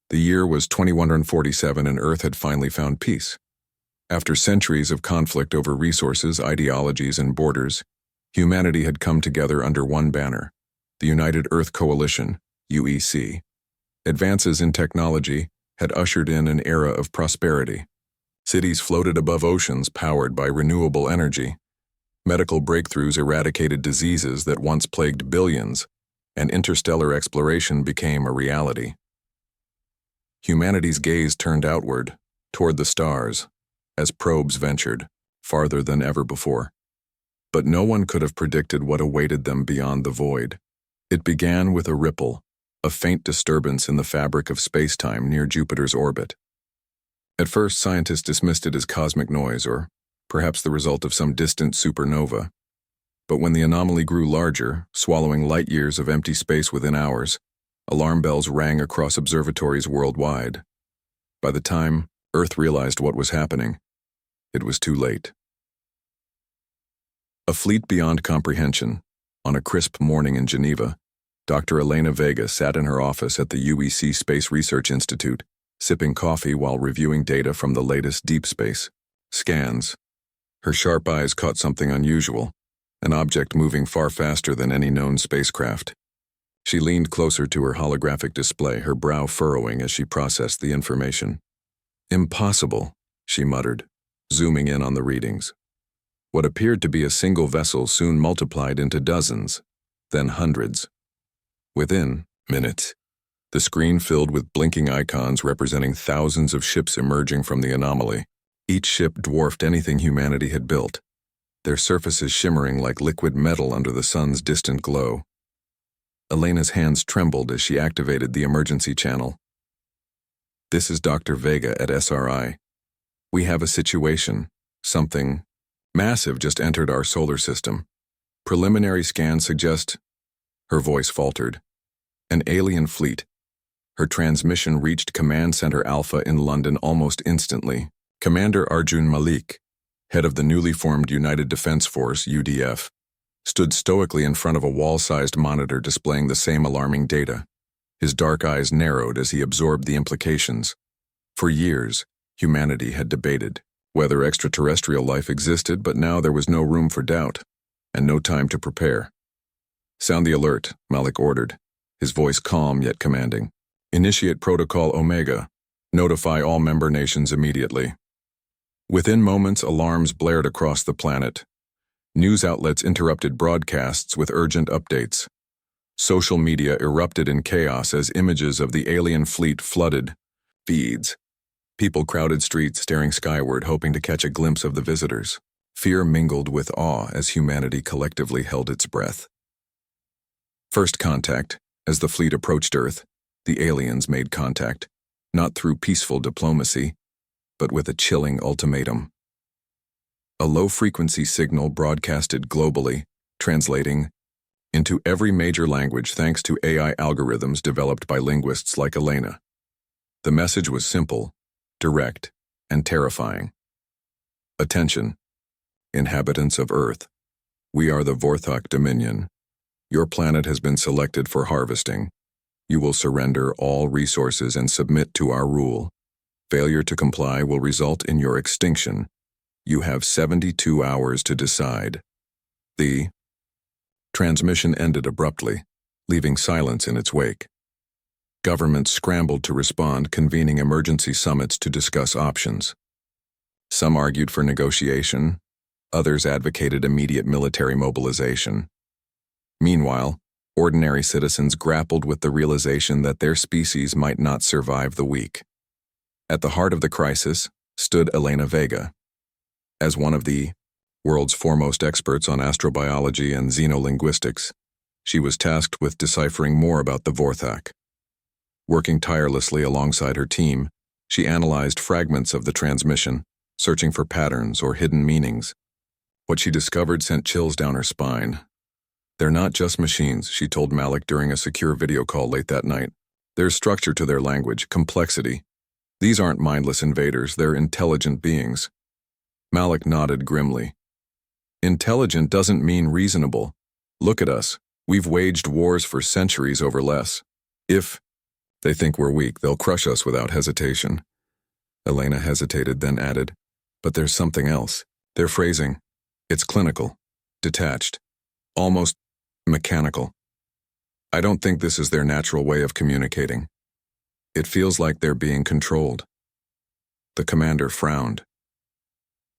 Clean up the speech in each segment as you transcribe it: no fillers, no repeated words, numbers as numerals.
The year was 2147 and Earth had finally found peace. After centuries of conflict over resources, ideologies, and borders, humanity had come together under one banner, the United Earth Coalition, UEC. Advances in technology had ushered in an era of prosperity. Cities floated above oceans powered by renewable energy. Medical breakthroughs eradicated diseases that once plagued billions, and interstellar exploration became a reality. Humanity's gaze turned outward, toward the stars, as probes ventured, farther than ever before. But no one could have predicted what awaited them beyond the void. It began with a ripple, a faint disturbance in the fabric of space-time near Jupiter's orbit. At first, scientists dismissed it as cosmic noise or perhaps the result of some distant supernova. But when the anomaly grew larger, swallowing light years of empty space within hours, alarm bells rang across observatories worldwide. By the time Earth realized what was happening, it was too late. A fleet beyond comprehension. On a crisp morning in Geneva, Dr. Elena Vega sat in her office at the UEC Space Research Institute, sipping coffee while reviewing data from the latest deep space scans. Her sharp eyes caught something unusual, an object moving far faster than any known spacecraft. She leaned closer to her holographic display, her brow furrowing as she processed the information. "Impossible," she muttered, zooming in on the readings. What appeared to be a single vessel soon multiplied into dozens, then hundreds. Within minutes, the screen filled with blinking icons representing thousands of ships emerging from the anomaly. Each ship dwarfed anything humanity had built, their surfaces shimmering like liquid metal under the sun's distant glow. Elena's hands trembled as she activated the emergency channel. "This is Dr. Vega at SRI. We have a situation. Something massive just entered our solar system. Preliminary scans suggest..." Her voice faltered. "An alien fleet." Her transmission reached Command Center Alpha in London almost instantly. Commander Arjun Malik, head of the newly formed United Defense Force, UDF, stood stoically in front of a wall-sized monitor displaying the same alarming data. His dark eyes narrowed as he absorbed the implications. For years, humanity had debated whether extraterrestrial life existed, but now there was no room for doubt, and no time to prepare. "Sound the alert," Malik ordered, his voice calm yet commanding. "Initiate Protocol Omega. Notify all member nations immediately." Within moments, alarms blared across the planet. News outlets interrupted broadcasts with urgent updates. Social media erupted in chaos as images of the alien fleet flooded feeds. People crowded streets, staring skyward, hoping to catch a glimpse of the visitors. Fear mingled with awe as humanity collectively held its breath. First contact. As the fleet approached Earth, the aliens made contact, not through peaceful diplomacy, but with a chilling ultimatum. A low-frequency signal broadcasted globally, translating into every major language thanks to AI algorithms developed by linguists like Elena. The message was simple, direct, and terrifying. "Attention, inhabitants of Earth. We are the Vorthok Dominion. Your planet has been selected for harvesting. You will surrender all resources and submit to our rule. Failure to comply will result in your extinction. You have 72 hours to decide." The transmission ended abruptly, leaving silence in its wake. Governments scrambled to respond, convening emergency summits to discuss options. Some argued for negotiation, others advocated immediate military mobilization. Meanwhile, ordinary citizens grappled with the realization that their species might not survive the week. At the heart of the crisis stood Elena Vega. As one of the world's foremost experts on astrobiology and xenolinguistics, she was tasked with deciphering more about the Vorthok. Working tirelessly alongside her team, she analyzed fragments of the transmission, searching for patterns or hidden meanings. What she discovered sent chills down her spine. "They're not just machines," she told Malik during a secure video call late that night. "There's structure to their language, complexity. These aren't mindless invaders, they're intelligent beings." Malik nodded grimly. "Intelligent doesn't mean reasonable. Look at us. We've waged wars for centuries over less. If They think we're weak, they'll crush us without hesitation. Elena hesitated, then added, but there's something else. Their phrasing. It's clinical, detached, almost mechanical. I don't think this is their natural way of communicating. It feels like they're being controlled. The commander frowned.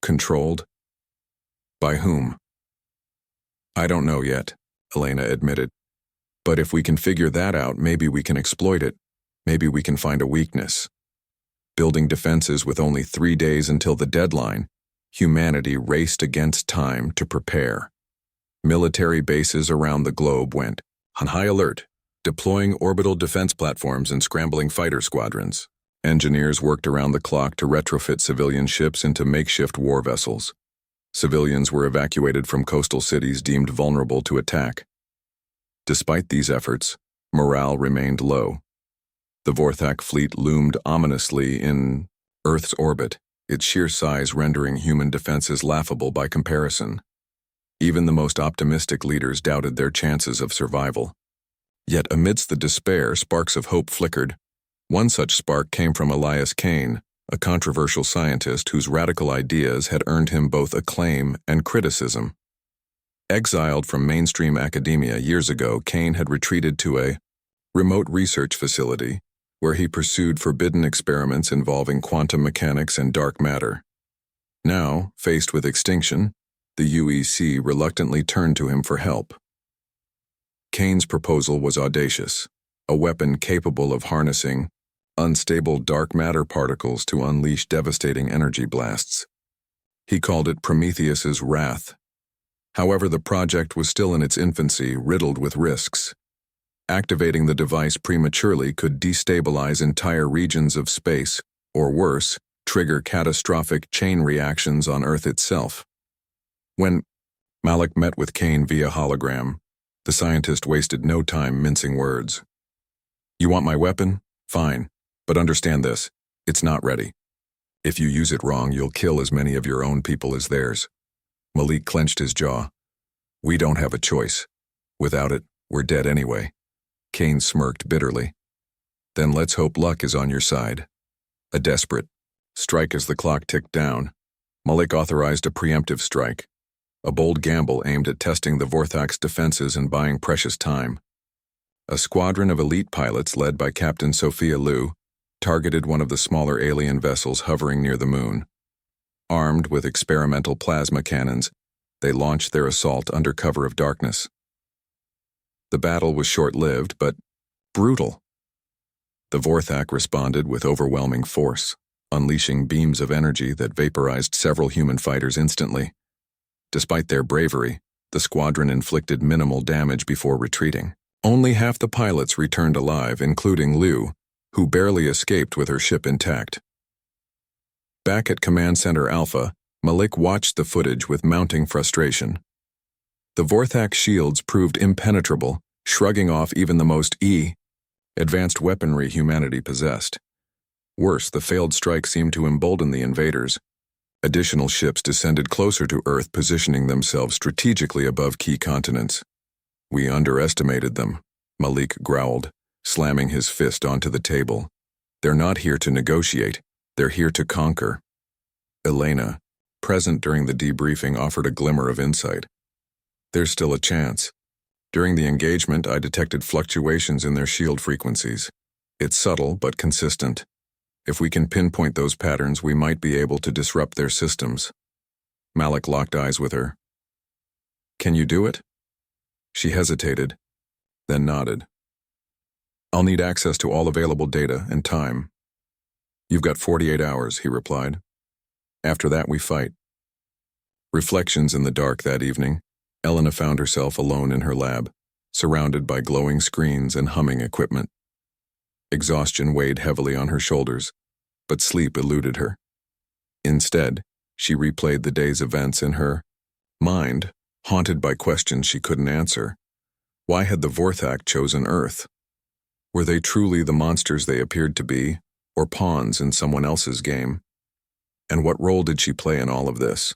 Controlled? By whom? I don't know yet, Elena admitted. But if we can figure that out, maybe we can exploit it. Maybe we can find a weakness. Building defenses with only 3 days until the deadline, humanity raced against time to prepare. Military bases around the globe went on high alert, deploying orbital defense platforms and scrambling fighter squadrons. Engineers worked around the clock to retrofit civilian ships into makeshift war vessels. Civilians were evacuated from coastal cities deemed vulnerable to attack. Despite these efforts, morale remained low. The Vorthak fleet loomed ominously in Earth's orbit, its sheer size rendering human defenses laughable by comparison. Even the most optimistic leaders doubted their chances of survival. Yet amidst the despair, sparks of hope flickered. One such spark came from Elias Kane, a controversial scientist whose radical ideas had earned him both acclaim and criticism. Exiled from mainstream academia years ago, Kane had retreated to a remote research facility where he pursued forbidden experiments involving quantum mechanics and dark matter. Now, faced with extinction, the UEC reluctantly turned to him for help. Kane's proposal was audacious, a weapon capable of harnessing unstable dark matter particles to unleash devastating energy blasts. He called it Prometheus's Wrath. However, the project was still in its infancy, riddled with risks. Activating the device prematurely could destabilize entire regions of space, or worse, trigger catastrophic chain reactions on Earth itself. When Malik met with Kane via hologram, the scientist wasted no time mincing words. You want my weapon? Fine. But understand this, it's not ready. If you use it wrong, you'll kill as many of your own people as theirs. Malik clenched his jaw. We don't have a choice. Without it, we're dead anyway. Kane smirked bitterly. Then let's hope luck is on your side. A desperate strike as the clock ticked down. Malik authorized a preemptive strike. A bold gamble aimed at testing the Vorthak's defenses and buying precious time. A squadron of elite pilots led by Captain Sophia Liu targeted one of the smaller alien vessels hovering near the moon. Armed with experimental plasma cannons, they launched their assault under cover of darkness. The battle was short-lived, but brutal. The Vorthak responded with overwhelming force, unleashing beams of energy that vaporized several human fighters instantly. Despite their bravery, the squadron inflicted minimal damage before retreating. Only half the pilots returned alive, including Liu, who barely escaped with her ship intact. Back at Command Center Alpha, Malik watched the footage with mounting frustration. The Vorthak shields proved impenetrable, shrugging off even the most advanced weaponry humanity possessed. Worse, the failed strike seemed to embolden the invaders. Additional ships descended closer to Earth, positioning themselves strategically above key continents. We underestimated them, Malik growled, slamming his fist onto the table. They're not here to negotiate, they're here to conquer. Elena, present during the debriefing, offered a glimmer of insight. There's still a chance. During the engagement, I detected fluctuations in their shield frequencies. It's subtle but consistent. If we can pinpoint those patterns, we might be able to disrupt their systems. Malik locked eyes with her. Can you do it? She hesitated, then nodded. I'll need access to all available data and time. You've got 48 hours, he replied. After that, we fight. Reflections in the dark that evening, Elena found herself alone in her lab, surrounded by glowing screens and humming equipment. Exhaustion weighed heavily on her shoulders, but sleep eluded her. Instead, she replayed the day's events in her mind, haunted by questions she couldn't answer. Why had the Vorthak chosen Earth? Were they truly the monsters they appeared to be, or pawns in someone else's game? And what role did she play in all of this?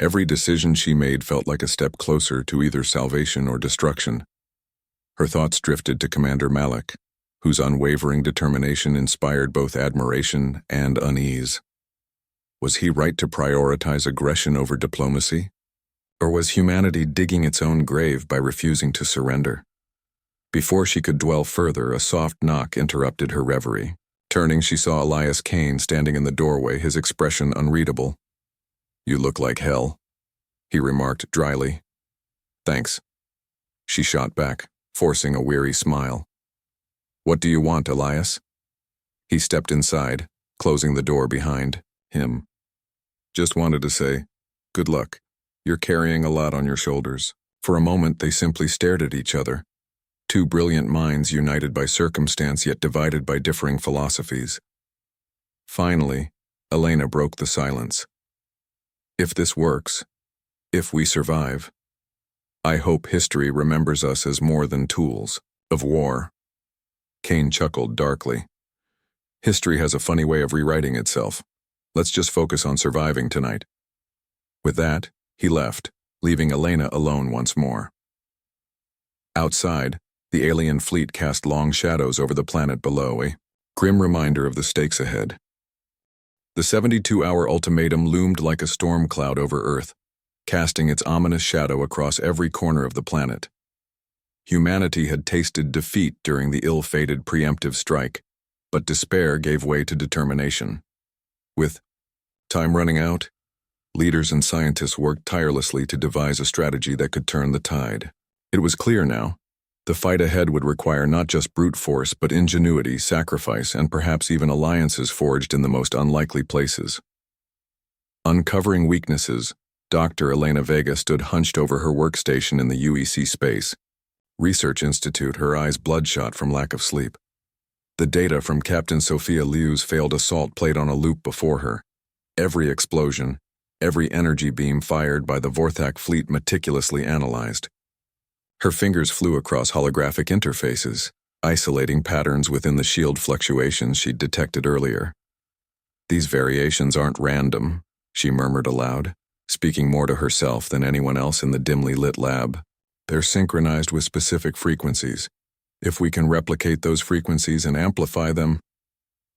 Every decision she made felt like a step closer to either salvation or destruction. Her thoughts drifted to Commander Malik, whose unwavering determination inspired both admiration and unease. Was he right to prioritize aggression over diplomacy? Or was humanity digging its own grave by refusing to surrender? Before she could dwell further, a soft knock interrupted her reverie. Turning, she saw Elias Kane standing in the doorway, his expression unreadable. "You look like hell," he remarked dryly. "Thanks," she shot back, forcing a weary smile. "What do you want, Elias?" He stepped inside, closing the door behind him. "Just wanted to say, good luck. You're carrying a lot on your shoulders." For a moment, they simply stared at each other. Two brilliant minds united by circumstance yet divided by differing philosophies. Finally, Elena broke the silence. "If this works, if we survive, I hope history remembers us as more than tools of war." Kane chuckled darkly. "History has a funny way of rewriting itself. Let's just focus on surviving tonight." With that, he left, leaving Elena alone once more. Outside, the alien fleet cast long shadows over the planet below, a grim reminder of the stakes ahead. The 72-hour ultimatum loomed like a storm cloud over Earth, casting its ominous shadow across every corner of the planet. Humanity had tasted defeat during the ill-fated preemptive strike, but despair gave way to determination. With time running out, leaders and scientists worked tirelessly to devise a strategy that could turn the tide. It was clear now. The fight ahead would require not just brute force, but ingenuity, sacrifice, and perhaps even alliances forged in the most unlikely places. Uncovering weaknesses, Dr. Elena Vega stood hunched over her workstation in the UEC Space Research Institute, her eyes bloodshot from lack of sleep. The data from Captain Sophia Liu's failed assault played on a loop before her. Every explosion, every energy beam fired by the Vorthak fleet meticulously analyzed. Her fingers flew across holographic interfaces, isolating patterns within the shield fluctuations she'd detected earlier. "These variations aren't random," she murmured aloud, speaking more to herself than anyone else in the dimly lit lab. "They're synchronized with specific frequencies. If we can replicate those frequencies and amplify them..."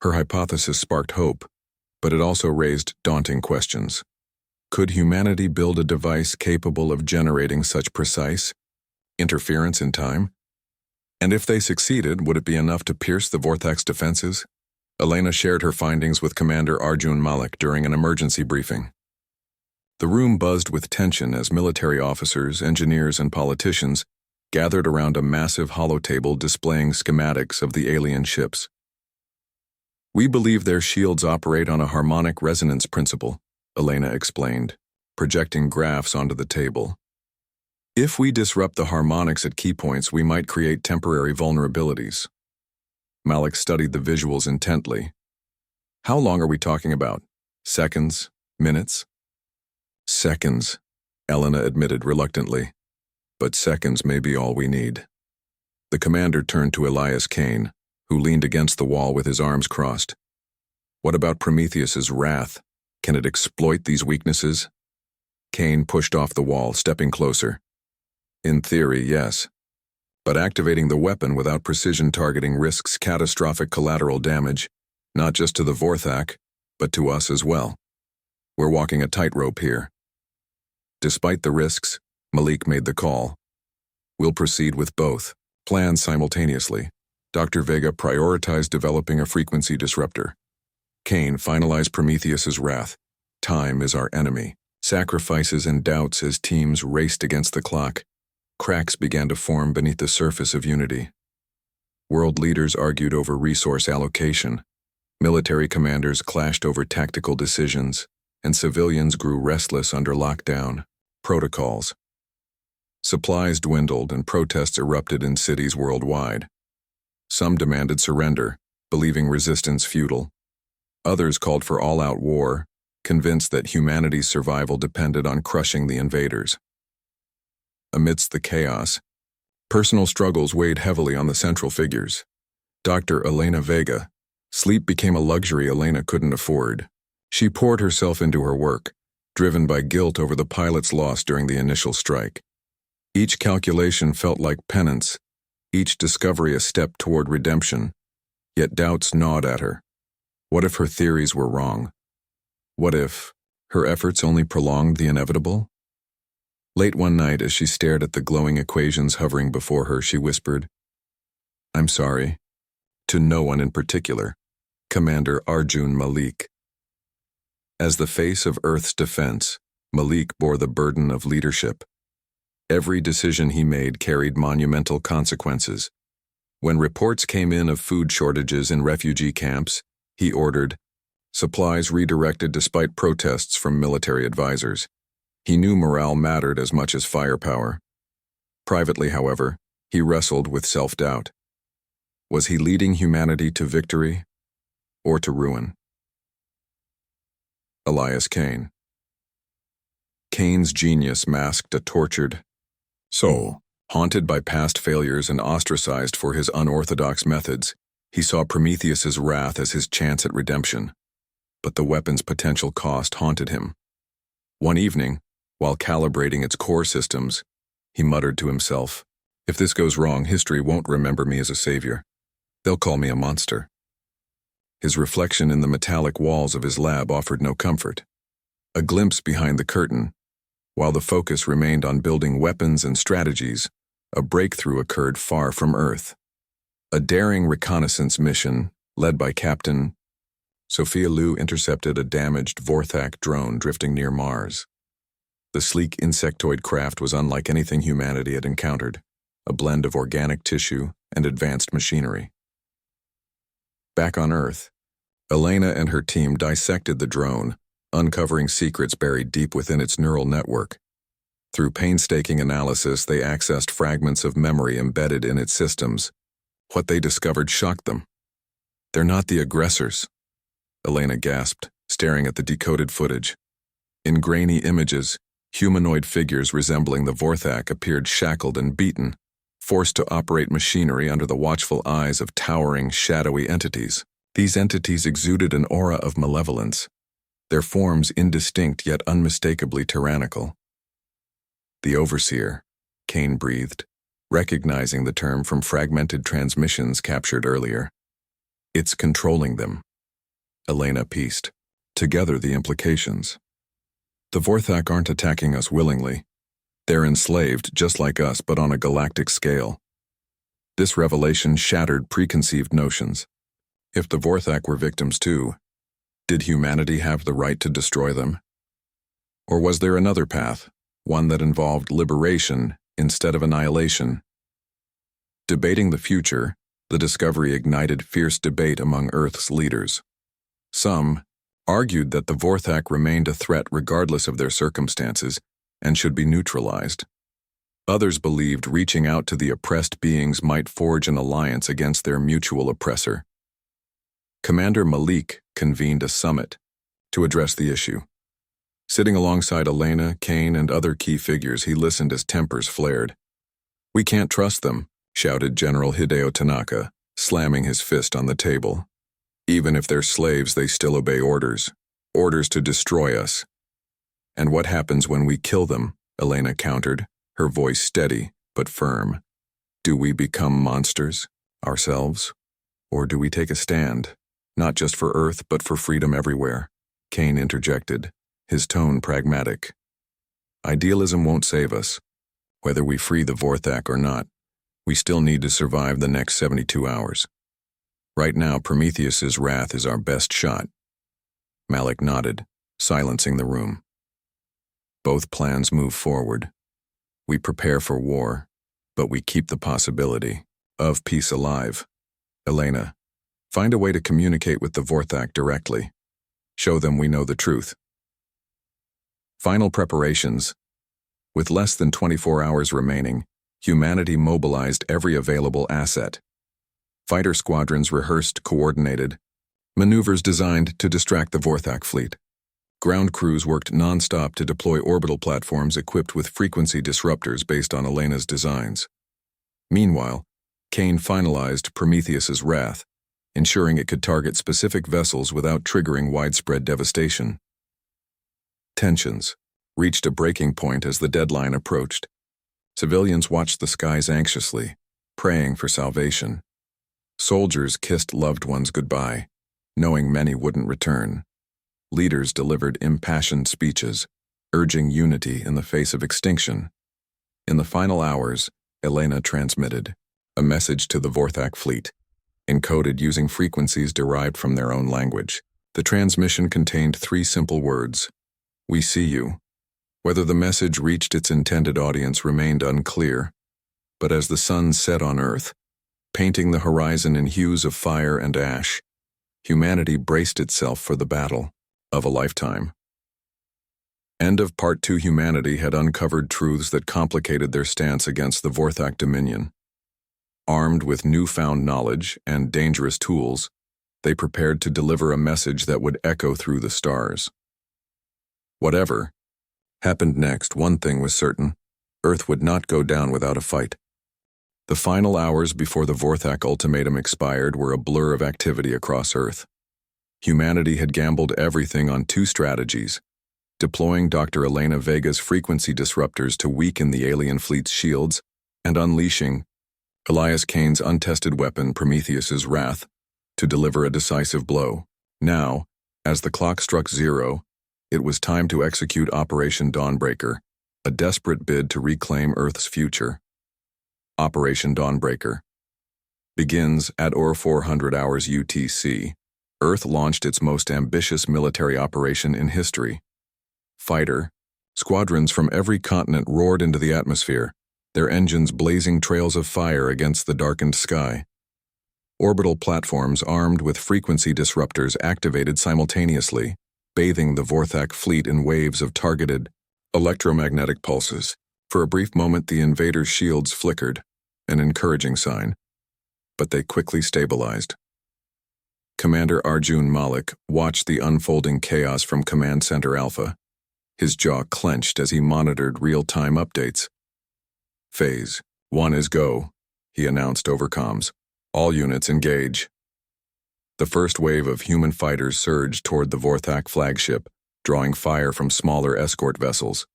Her hypothesis sparked hope, but it also raised daunting questions. Could humanity build a device capable of generating such precise interference in time? And if they succeeded, would it be enough to pierce the Vorthak's defenses? Elena shared her findings with Commander Arjun Malik during an emergency briefing. The room buzzed with tension as military officers, engineers, and politicians gathered around a massive holotable displaying schematics of the alien ships. "We believe their shields operate on a harmonic resonance principle," Elena explained, projecting graphs onto the table. "If we disrupt the harmonics at key points, we might create temporary vulnerabilities." Malik studied the visuals intently. "How long are we talking about? Seconds? Minutes?" "Seconds," Elena admitted reluctantly. "But seconds may be all we need." The commander turned to Elias Kane, who leaned against the wall with his arms crossed. "What about Prometheus's wrath? Can it exploit these weaknesses?" Kane pushed off the wall, stepping closer. "In theory, yes. But activating the weapon without precision targeting risks catastrophic collateral damage, not just to the Vorthak, but to us as well. We're walking a tightrope here." Despite the risks, Malik made the call. "We'll proceed with both plans simultaneously." Dr. Vega prioritized developing a frequency disruptor. Kane finalized Prometheus's wrath. Time is our enemy. Sacrifices and doubts as teams raced against the clock. Cracks began to form beneath the surface of unity. World leaders argued over resource allocation. Military commanders clashed over tactical decisions, and civilians grew restless under lockdown protocols. Supplies dwindled and protests erupted in cities worldwide. Some demanded surrender, believing resistance futile. Others called for all-out war, convinced that humanity's survival depended on crushing the invaders. Amidst the chaos, personal struggles weighed heavily on the central figures. Dr. Elena Vega. Sleep became a luxury Elena couldn't afford. She poured herself into her work, driven by guilt over the pilot's loss during the initial strike. Each calculation felt like penance, each discovery a step toward redemption, Yet doubts gnawed at her. What if her theories were wrong? What if her efforts only prolonged the inevitable? Late one night, as she stared at the glowing equations hovering before her, she whispered, "I'm sorry." To no one in particular, Commander Arjun Malik. As the face of Earth's defense, Malik bore the burden of leadership. Every decision he made carried monumental consequences. When reports came in of food shortages in refugee camps, he ordered supplies redirected despite protests from military advisors. He knew morale mattered as much as firepower. Privately, however, he wrestled with self-doubt. Was he leading humanity to victory or to ruin? Elias Kane. Kane's genius masked a tortured soul. Haunted by past failures and ostracized for his unorthodox methods, he saw Prometheus's wrath as his chance at redemption. But the weapon's potential cost haunted him. One evening, while calibrating its core systems, he muttered to himself, "If this goes wrong, history won't remember me as a savior. They'll call me a monster." His reflection in the metallic walls of his lab offered no comfort. A glimpse behind the curtain, while the focus remained on building weapons and strategies, a breakthrough occurred far from Earth. A daring reconnaissance mission, led by Captain Sophia Liu, intercepted a damaged Vorthak drone drifting near Mars. The sleek insectoid craft was unlike anything humanity had encountered, a blend of organic tissue and advanced machinery. Back on Earth, Elena and her team dissected the drone, uncovering secrets buried deep within its neural network. Through painstaking analysis, they accessed fragments of memory embedded in its systems. What they discovered shocked them. "They're not the aggressors," Elena gasped, staring at the decoded footage. In grainy images, humanoid figures resembling the Vorthak appeared shackled and beaten, forced to operate machinery under the watchful eyes of towering, shadowy entities. These entities exuded an aura of malevolence, their forms indistinct yet unmistakably tyrannical. "The Overseer," Kane breathed, recognizing the term from fragmented transmissions captured earlier. "It's controlling them." Elena pieced together the implications. "The Vorthak aren't attacking us willingly. They're enslaved, just like us, but on a galactic scale." This revelation shattered preconceived notions. If the Vorthak were victims too, did humanity have the right to destroy them? Or was there another path, one that involved liberation instead of annihilation? Debating the future, the discovery ignited fierce debate among Earth's leaders. Some argued that the Vorthak remained a threat regardless of their circumstances and should be neutralized. Others believed reaching out to the oppressed beings might forge an alliance against their mutual oppressor. Commander Malik convened a summit to address the issue. Sitting alongside Elena, Kane, and other key figures, he listened as tempers flared. "We can't trust them," shouted General Hideo Tanaka, slamming his fist on the table. "Even if they're slaves, they still obey orders. Orders to destroy us." "And what happens when we kill them?" Elena countered, her voice steady but firm. "Do we become monsters, ourselves? Or do we take a stand, not just for Earth but for freedom everywhere?" Kane interjected, his tone pragmatic. "Idealism won't save us. Whether we free the Vorthak or not, we still need to survive the next 72 hours. Right now, Prometheus's wrath is our best shot." Malik nodded, silencing the room. "Both plans move forward. We prepare for war, but we keep the possibility of peace alive. Elena, find a way to communicate with the Vorthak directly. Show them we know the truth." Final preparations. With less than 24 hours remaining, humanity mobilized every available asset. Fighter squadrons rehearsed coordinated maneuvers designed to distract the Vorthak fleet. Ground crews worked non-stop to deploy orbital platforms equipped with frequency disruptors based on Elena's designs. Meanwhile, Kane finalized Prometheus's wrath, ensuring it could target specific vessels without triggering widespread devastation. Tensions reached a breaking point as the deadline approached. Civilians watched the skies anxiously, praying for salvation. Soldiers kissed loved ones goodbye, knowing many wouldn't return. Leaders delivered impassioned speeches, urging unity in the face of extinction. In the final hours, Elena transmitted a message to the Vorthak fleet, encoded using frequencies derived from their own language. The transmission contained 3 simple words: "We see you." Whether the message reached its intended audience remained unclear, but as the sun set on Earth, painting the horizon in hues of fire and ash, humanity braced itself for the battle of a lifetime. End of Part 2. Humanity had uncovered truths that complicated their stance against the Vorthak Dominion. Armed with newfound knowledge and dangerous tools, they prepared to deliver a message that would echo through the stars. Whatever happened next, one thing was certain: Earth would not go down without a fight. The final hours before the Vorthak ultimatum expired were a blur of activity across Earth. Humanity had gambled everything on 2 strategies: deploying Dr. Elena Vega's frequency disruptors to weaken the alien fleet's shields, and unleashing Elias Kane's untested weapon, Prometheus's Wrath, to deliver a decisive blow. Now, as the clock struck 0, it was time to execute Operation Dawnbreaker, a desperate bid to reclaim Earth's future. Operation Dawnbreaker begins at 400 hours UTC. Earth launched its most ambitious military operation in history. Fighter squadrons from every continent roared into the atmosphere, their engines blazing trails of fire against the darkened sky. Orbital platforms armed with frequency disruptors activated simultaneously, bathing the Vorthak fleet in waves of targeted electromagnetic pulses. For a brief moment, the invaders' shields flickered, an encouraging sign, but they quickly stabilized. Commander Arjun Malik watched the unfolding chaos from Command Center Alpha, his jaw clenched as he monitored real-time updates. Phase 1 is go, he announced over comms. All units engage. The first wave of human fighters surged toward the Vorthak flagship, drawing fire from smaller escort vessels.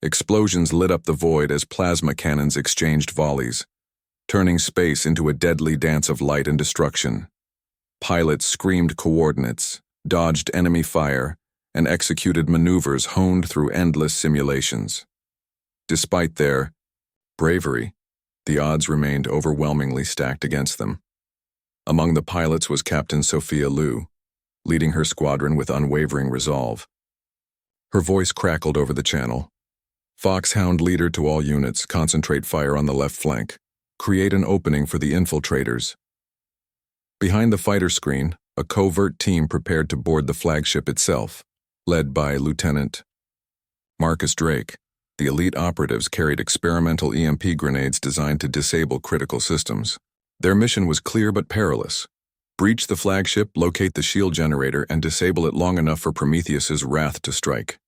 Explosions lit up the void as plasma cannons exchanged volleys, turning space into a deadly dance of light and destruction. Pilots screamed coordinates, dodged enemy fire, and executed maneuvers honed through endless simulations. Despite their bravery, the odds remained overwhelmingly stacked against them. Among the pilots was Captain Sophia Liu, leading her squadron with unwavering resolve. Her voice crackled over the channel. "Foxhound leader to all units, concentrate fire on the left flank. Create an opening for the infiltrators." Behind the fighter screen, a covert team prepared to board the flagship itself, led by Lieutenant Marcus Drake. The elite operatives carried experimental EMP grenades designed to disable critical systems. Their mission was clear but perilous: breach the flagship, locate the shield generator, and disable it long enough for Prometheus's Wrath to strike.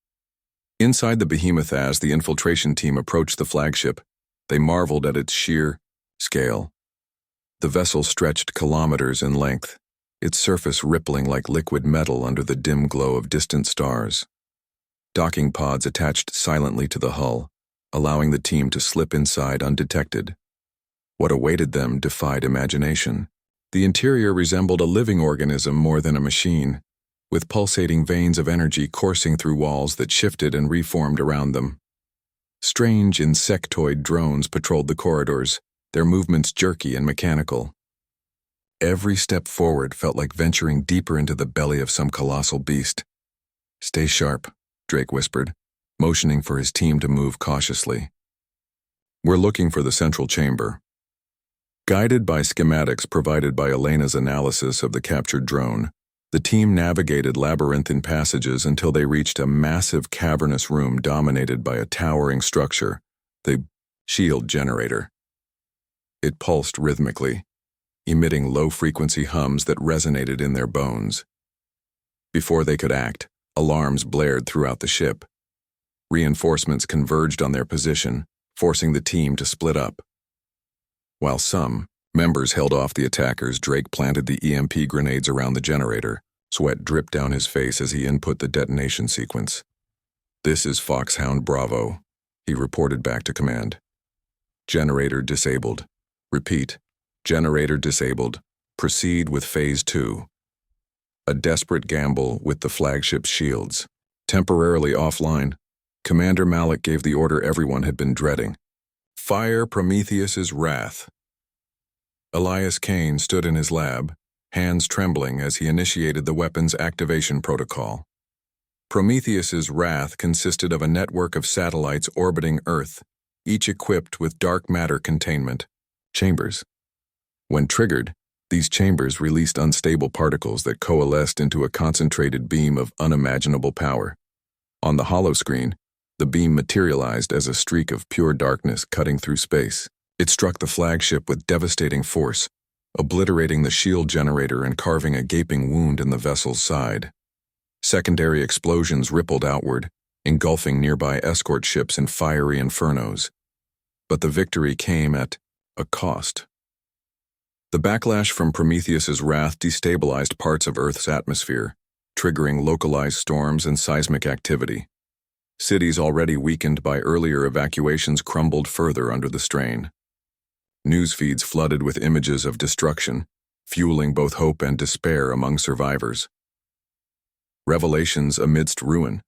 Inside the behemoth, as the infiltration team approached the flagship, they marveled at its sheer scale. The vessel stretched kilometers in length, its surface rippling like liquid metal under the dim glow of distant stars. Docking pods attached silently to the hull, allowing the team to slip inside undetected. What awaited them defied imagination. The interior resembled a living organism more than a machine, with pulsating veins of energy coursing through walls that shifted and reformed around them. Strange insectoid drones patrolled the corridors, their movements jerky and mechanical. Every step forward felt like venturing deeper into the belly of some colossal beast. "Stay sharp," Drake whispered, motioning for his team to move cautiously. "We're looking for the central chamber." Guided by schematics provided by Elena's analysis of the captured drone, the team navigated labyrinthine passages until they reached a massive cavernous room dominated by a towering structure, the shield generator. It pulsed rhythmically, emitting low-frequency hums that resonated in their bones. Before they could act, alarms blared throughout the ship. Reinforcements converged on their position, forcing the team to split up. While some members held off the attackers, Drake planted the EMP grenades around the generator. Sweat dripped down his face as he input the detonation sequence. "This is Foxhound Bravo," he reported back to command. "Generator disabled. Repeat, generator disabled. Proceed with Phase 2. A desperate gamble with the flagship's shields. Temporarily offline, Commander Malik gave the order everyone had been dreading. Fire Prometheus's wrath. Elias Kane stood in his lab, hands trembling as he initiated the weapon's activation protocol. Prometheus's wrath consisted of a network of satellites orbiting Earth, each equipped with dark matter containment chambers. When triggered, these chambers released unstable particles that coalesced into a concentrated beam of unimaginable power. On the holoscreen, the beam materialized as a streak of pure darkness cutting through space. It struck the flagship with devastating force, obliterating the shield generator and carving a gaping wound in the vessel's side. Secondary explosions rippled outward, engulfing nearby escort ships in fiery infernos. But the victory came at a cost. The backlash from Prometheus's wrath destabilized parts of Earth's atmosphere, triggering localized storms and seismic activity. Cities already weakened by earlier evacuations crumbled further under the strain. News feeds flooded with images of destruction, fueling both hope and despair among survivors. Revelations amidst ruin.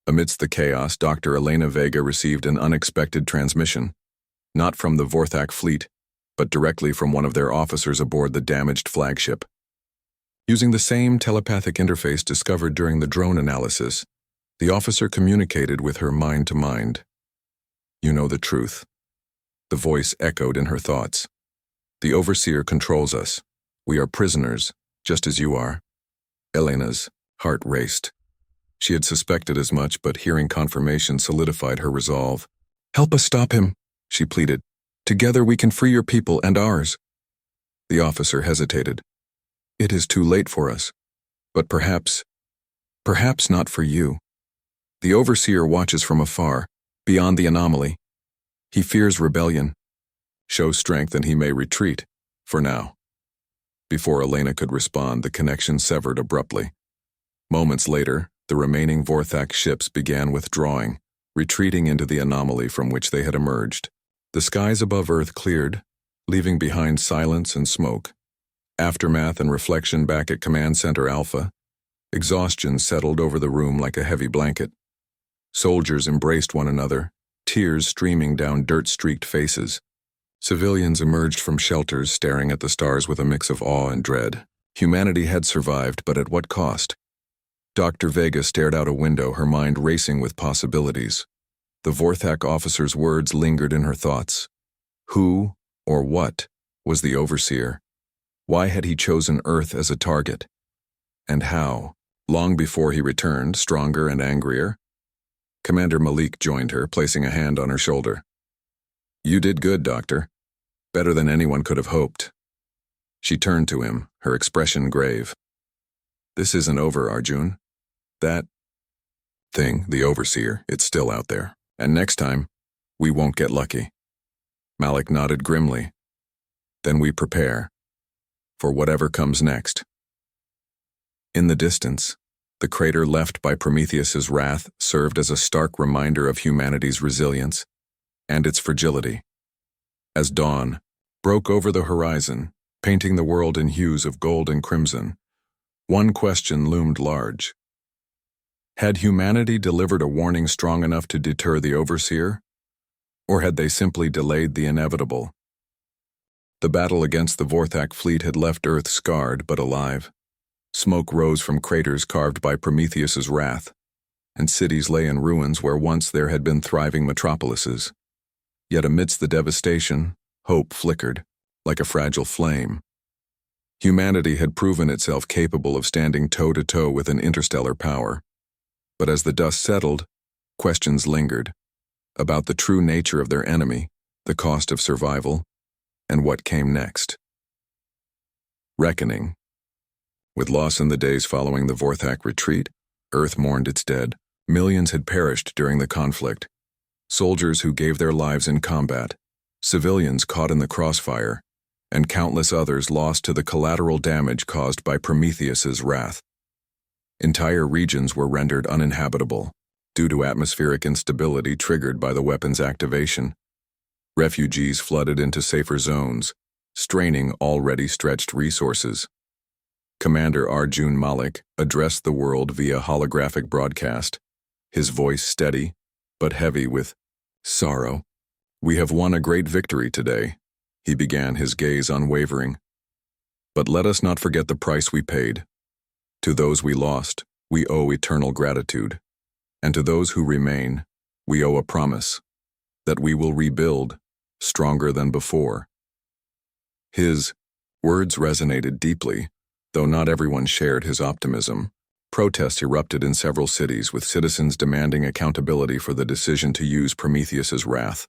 Amidst the chaos, Dr. Elena Vega received an unexpected transmission, not from the Vorthak fleet, but directly from one of their officers aboard the damaged flagship. Using the same telepathic interface discovered during the drone analysis, the officer communicated with her mind to mind. "You know the truth." The voice echoed in her thoughts. "The Overseer controls us. We are prisoners, just as you are." Elena's heart raced. She had suspected as much, but hearing confirmation solidified her resolve. "Help us stop him," she pleaded. "Together we can free your people and ours." The officer hesitated. "It is too late for us. But perhaps not for you. The Overseer watches from afar, beyond the anomaly. He fears rebellion. Show strength and he may retreat, for now." Before Elena could respond, the connection severed abruptly. Moments later, the remaining Vorthak ships began withdrawing, retreating into the anomaly from which they had emerged. The skies above Earth cleared, leaving behind silence and smoke. Aftermath and reflection back at Command Center Alpha. Exhaustion settled over the room like a heavy blanket. Soldiers embraced one another, tears streaming down dirt-streaked faces. Civilians emerged from shelters staring at the stars with a mix of awe and dread. Humanity had survived, but at what cost? Dr. Vega stared out a window, her mind racing with possibilities. The Vorthak officer's words lingered in her thoughts. Who, or what, was the Overseer? Why had he chosen Earth as a target? And how? Long before he returned, stronger and angrier? Commander Malik joined her, placing a hand on her shoulder. "You did good, Doctor. Better than anyone could have hoped." She turned to him, her expression grave. "This isn't over, Arjun. That thing, the Overseer, it's still out there. And next time, we won't get lucky." Malik nodded grimly. "Then we prepare for whatever comes next." In the distance, the crater left by Prometheus's wrath served as a stark reminder of humanity's resilience and its fragility. As dawn broke over the horizon, painting the world in hues of gold and crimson, one question loomed large. Had humanity delivered a warning strong enough to deter the Overseer? Or had they simply delayed the inevitable? The battle against the Vorthak fleet had left Earth scarred but alive. Smoke rose from craters carved by Prometheus's wrath, and cities lay in ruins where once there had been thriving metropolises. Yet amidst the devastation, hope flickered, like a fragile flame. Humanity had proven itself capable of standing toe-to-toe with an interstellar power. But as the dust settled, questions lingered about the true nature of their enemy, the cost of survival, and what came next. Reckoning. With loss in the days following the Vorthak retreat, Earth mourned its dead. Millions had perished during the conflict. Soldiers who gave their lives in combat, civilians caught in the crossfire, and countless others lost to the collateral damage caused by Prometheus's wrath. Entire regions were rendered uninhabitable due to atmospheric instability triggered by the weapon's activation. Refugees flooded into safer zones, straining already stretched resources. Commander Arjun Malik addressed the world via holographic broadcast, his voice steady, but heavy with sorrow. "We have won a great victory today," he began, his gaze unwavering. "But let us not forget the price we paid. To those we lost, we owe eternal gratitude. And to those who remain, we owe a promise that we will rebuild, stronger than before." His words resonated deeply, though not everyone shared his optimism. Protests erupted in several cities, with citizens demanding accountability for the decision to use Prometheus's wrath.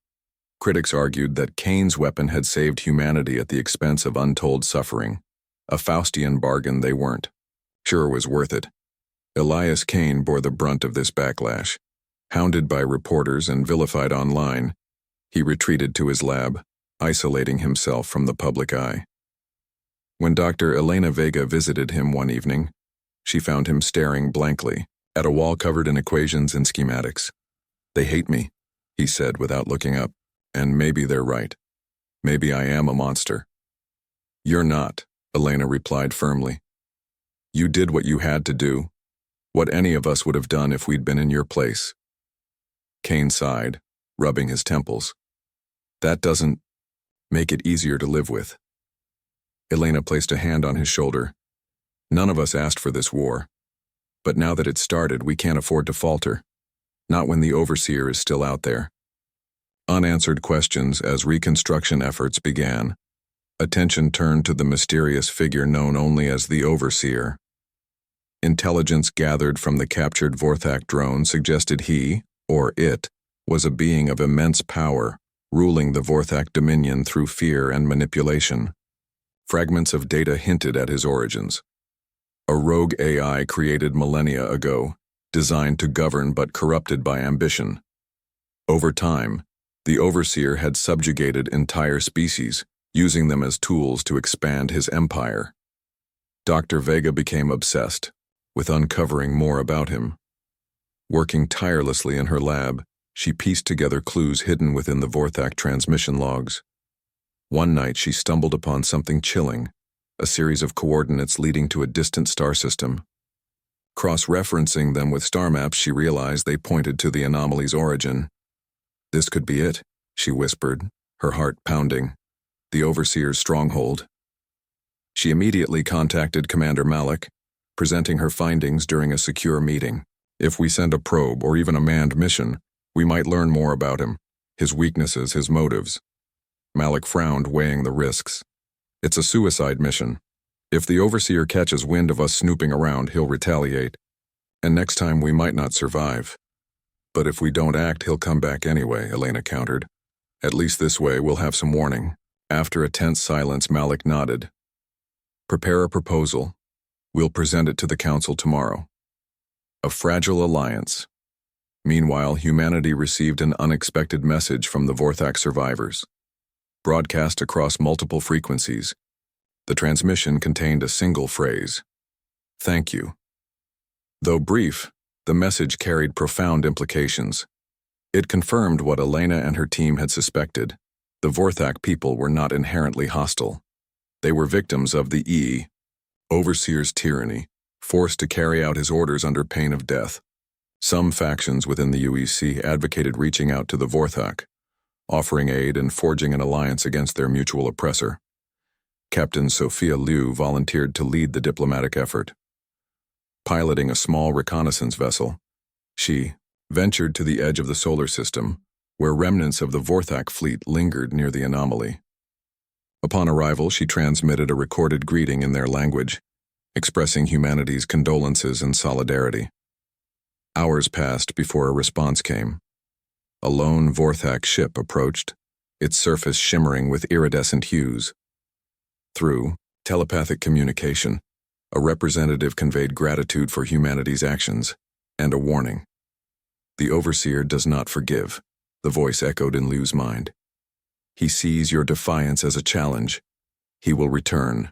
Critics argued that Cain's weapon had saved humanity at the expense of untold suffering. A Faustian bargain they weren't sure was worth it. Elias Cain bore the brunt of this backlash. Hounded by reporters and vilified online, he retreated to his lab, isolating himself from the public eye. When Dr. Elena Vega visited him one evening, she found him staring blankly at a wall covered in equations and schematics. "They hate me," he said without looking up, "and maybe they're right. Maybe I am a monster." "You're not," Elena replied firmly. "You did what you had to do, what any of us would have done if we'd been in your place." Cain sighed, rubbing his temples. "That doesn't make it easier to live with." Elena placed a hand on his shoulder. "None of us asked for this war. But now that it's started, we can't afford to falter. Not when the Overseer is still out there." Unanswered questions as reconstruction efforts began. Attention turned to the mysterious figure known only as the Overseer. Intelligence gathered from the captured Vorthak drone suggested he, or it, was a being of immense power, ruling the Vorthak dominion through fear and manipulation. Fragments of data hinted at his origins. A rogue AI created millennia ago, designed to govern but corrupted by ambition. Over time, the Overseer had subjugated entire species, using them as tools to expand his empire. Dr. Vega became obsessed with uncovering more about him. Working tirelessly in her lab, she pieced together clues hidden within the Vorthak transmission logs. One night she stumbled upon something chilling, a series of coordinates leading to a distant star system. Cross-referencing them with star maps, she realized they pointed to the anomaly's origin. "This could be it," she whispered, her heart pounding. "The Overseer's stronghold." She immediately contacted Commander Malik, presenting her findings during a secure meeting. "If we send a probe or even a manned mission, we might learn more about him, his weaknesses, his motives." Malik frowned, weighing the risks. "It's a suicide mission. If the Overseer catches wind of us snooping around, he'll retaliate. And next time we might not survive. But if we don't act, he'll come back anyway," Elena countered. "At least this way we'll have some warning." After a tense silence, Malik nodded. "Prepare a proposal. We'll present it to the Council tomorrow." A fragile alliance. Meanwhile, humanity received an unexpected message from the Vorthak survivors. Broadcast across multiple frequencies, the transmission contained a single phrase: "Thank you." Though brief, the message carried profound implications. It confirmed what Elena and her team had suspected. The Vorthak people were not inherently hostile. They were victims of the Overseer's tyranny, forced to carry out his orders under pain of death. Some factions within the UEC advocated reaching out to the Vorthak, offering aid and forging an alliance against their mutual oppressor. Captain Sophia Liu volunteered to lead the diplomatic effort. Piloting a small reconnaissance vessel, she ventured to the edge of the solar system, where remnants of the Vorthak fleet lingered near the anomaly. Upon arrival, she transmitted a recorded greeting in their language, expressing humanity's condolences and solidarity. Hours passed before a response came. A lone Vorthak ship approached, its surface shimmering with iridescent hues. Through telepathic communication, a representative conveyed gratitude for humanity's actions and a warning. "The Overseer does not forgive," the voice echoed in Liu's mind. "He sees your defiance as a challenge. He will return,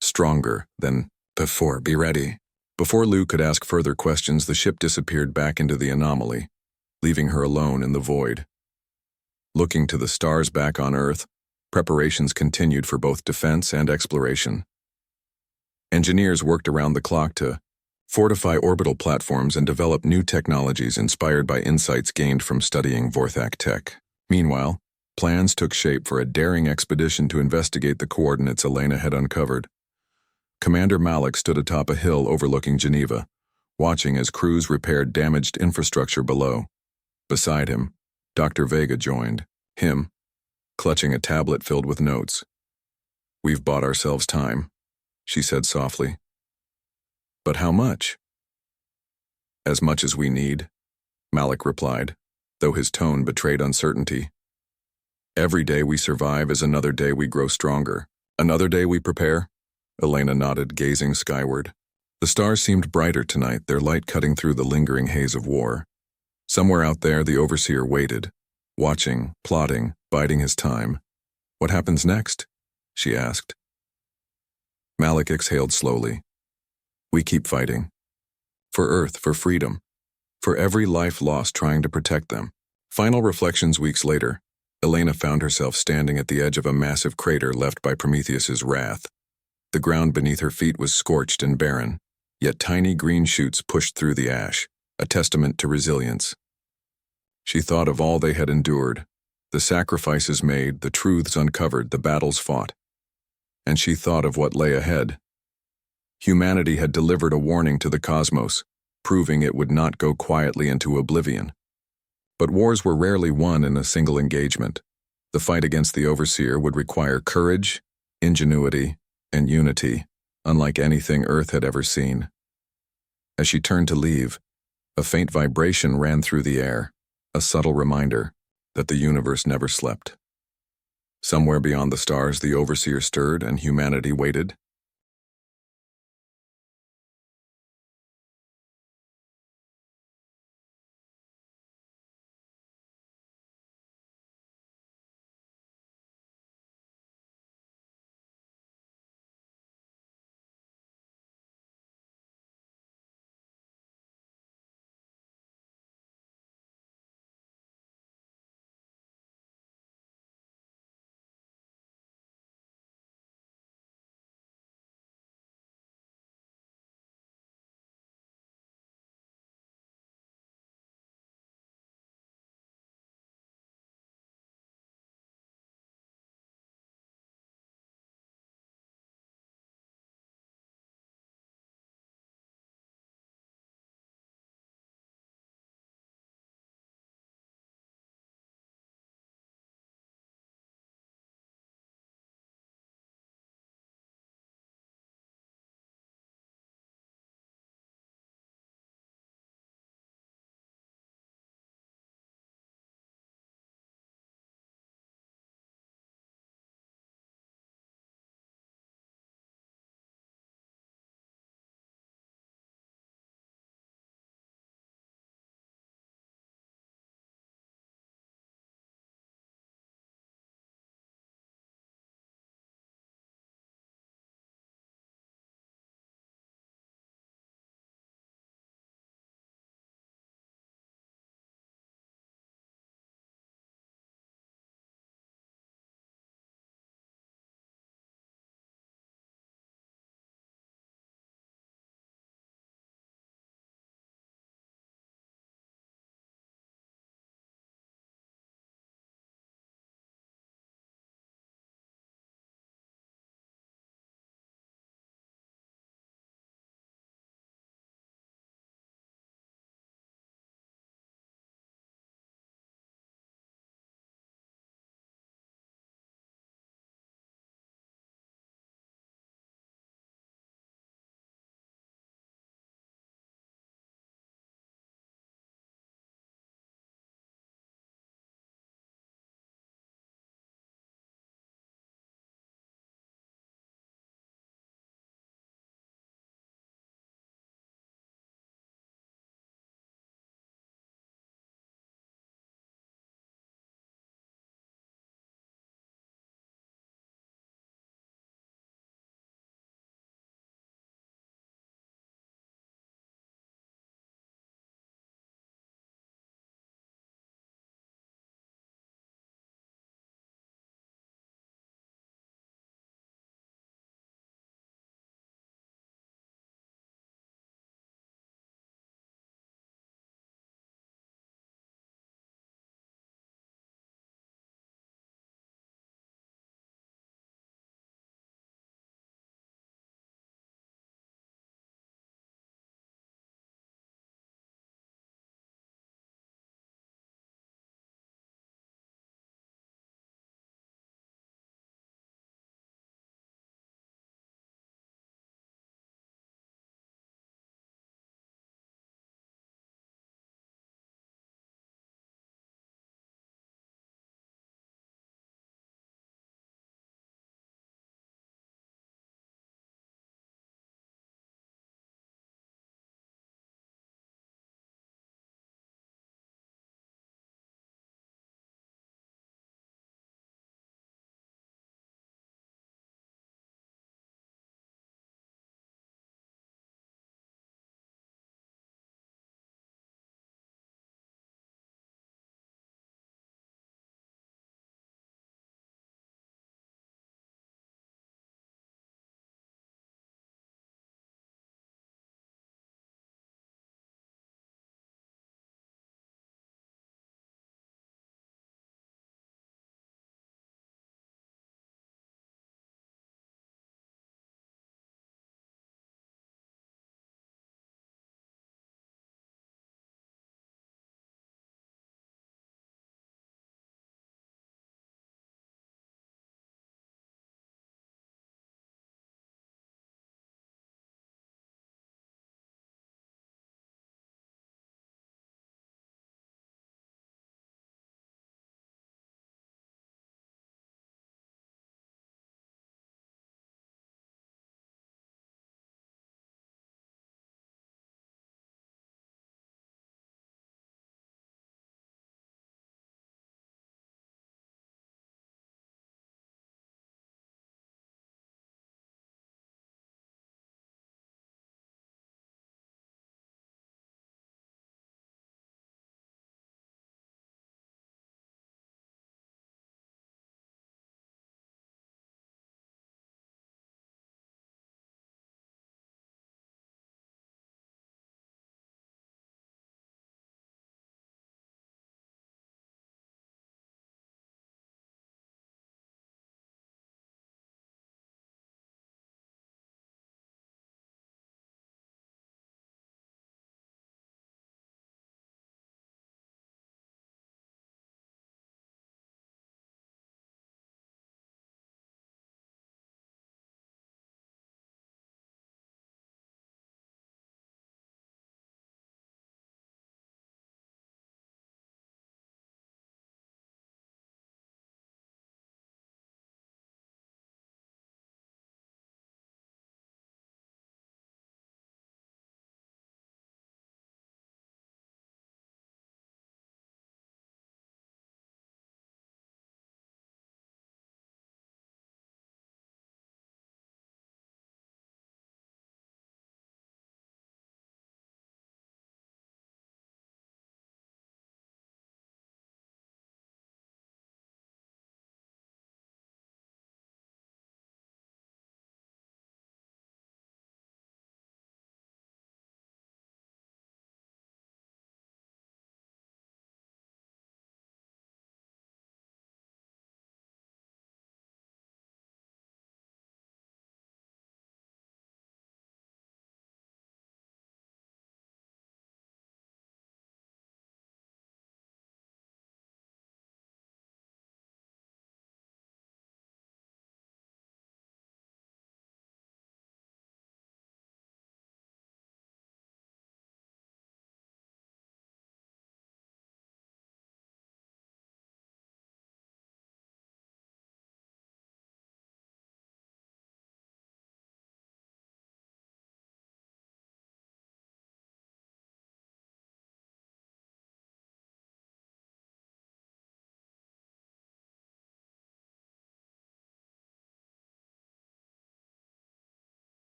stronger than before. Be ready." Before Liu could ask further questions, the ship disappeared back into the anomaly, leaving her alone in the void. Looking to the stars back on Earth, Preparations continued for both defense and exploration. Engineers worked around the clock to fortify orbital platforms and develop new technologies inspired by insights gained from studying Vorthak tech. Meanwhile, plans took shape for a daring expedition to investigate the coordinates Elena had uncovered. Commander Malik stood atop a hill overlooking Geneva, watching as crews repaired damaged infrastructure below. Beside him, Dr. Vega joined, him, clutching a tablet filled with notes. "We've bought ourselves time," she said softly. "But how much?" "As much as we need," Malik replied, though his tone betrayed uncertainty. "Every day we survive is another day we grow stronger. Another day we prepare?" Elena nodded, gazing skyward. The stars seemed brighter tonight, their light cutting through the lingering haze of war. Somewhere out there, the overseer waited, watching, plotting, biding his time. "What happens next?" she asked. Malik exhaled slowly. "We keep fighting. For Earth, for freedom. For every life lost trying to protect them." Final reflections weeks later, Elena found herself standing at the edge of a massive crater left by Prometheus's wrath. The ground beneath her feet was scorched and barren, yet tiny green shoots pushed through the ash, a testament to resilience. She thought of all they had endured, the sacrifices made, the truths uncovered, the battles fought. And she thought of what lay ahead. Humanity had delivered a warning to the cosmos, proving it would not go quietly into oblivion. But wars were rarely won in a single engagement. The fight against the Overseer would require courage, ingenuity, and unity, unlike anything Earth had ever seen. As she turned to leave, a faint vibration ran through the air, a subtle reminder that the universe never slept. Somewhere beyond the stars, the Overseer stirred and humanity waited,